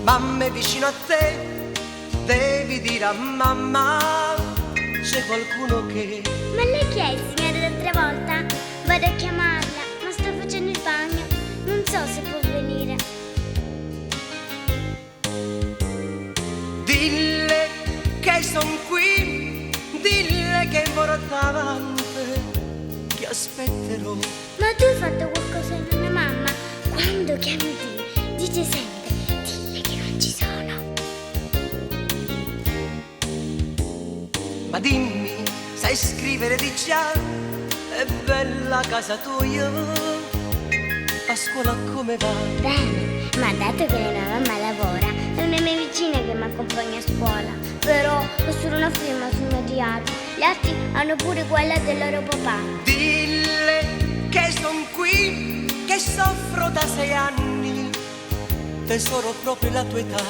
mamma è vicino a te, devi dire a mamma, c'è qualcuno che... Ma lei chi è il signore l'altra volta? Vado a chiamarla, ma sto facendo il bagno, non so se può venire. Dille che son qui, dille che vorrò davanti, che aspetterò. Ma tu hai fatto qualcosa alla mia mamma? Quando chiami dice sempre, dille che non ci sono. Ma dimmi, sai scrivere di già? È bella casa tua, a scuola come va? Bene, ma dato che la mia mamma lavora, è una mia vicina che mi accompagna a scuola. Però ho solo una firma sul mio diario, gli altri hanno pure quella del loro papà. Dille che son qui, che soffro da 6 anni, tesoro proprio la tua età.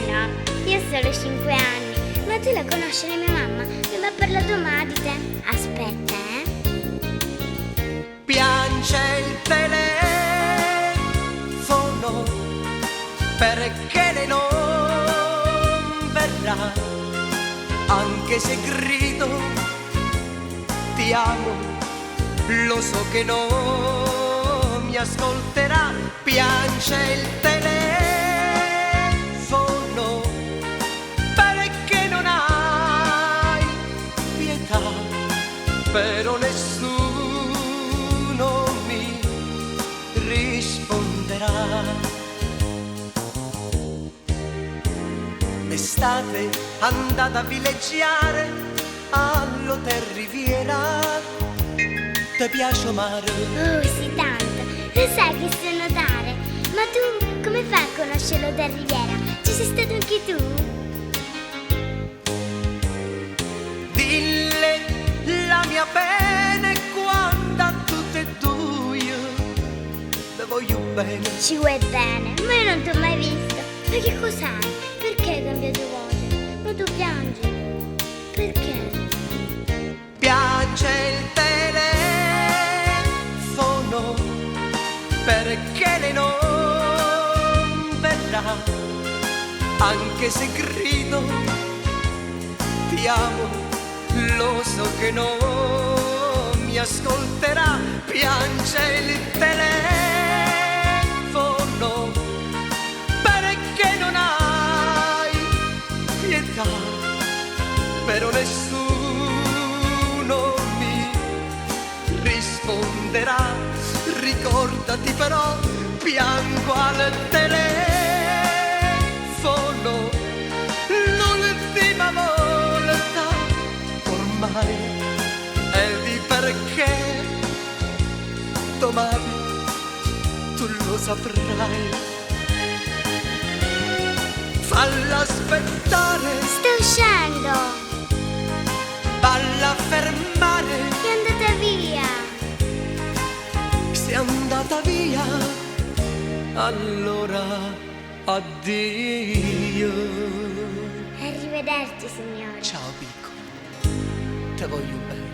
No, io ho solo 5 anni. Ma tu la conosci la mia mamma? Mi ha parlato mai di te? Aspetta, Piange il telefono perché lei non verrà, anche se grido ti amo, lo so che non mi ascolterà. Piange il telefono perché non hai pietà, però nessuno mi risponderà. L'estate andata a villeggiare all'Hotel Riviera, ti piace mare? Oh, sì, tanto. Lo sai che so nuotare. Ma tu come fai a conoscerlo da Riviera? Ci sei stato anche tu? Dille la mia pena è quando a tutte e due le voglio bene. Ci vuoi bene, ma io non ti ho mai visto. Ma che cos'hai? Perché hai cambiato voce? Ma tu piangi. Perché? Piange il telefono perché lei non verrà, anche se grido ti amo, lo so che non mi ascolterà. Piange il telefono perché non hai pietà, però nessuno mi risponderà. Ricordati però, piango al telefono l'ultima volta, ormai è di perché domani tu lo saprai. Falla aspettare, Sto uscendo. falla fermare, È andata via. sei andata via, allora addio. Arrivederci, signore. Ciao piccolo, te voglio bene.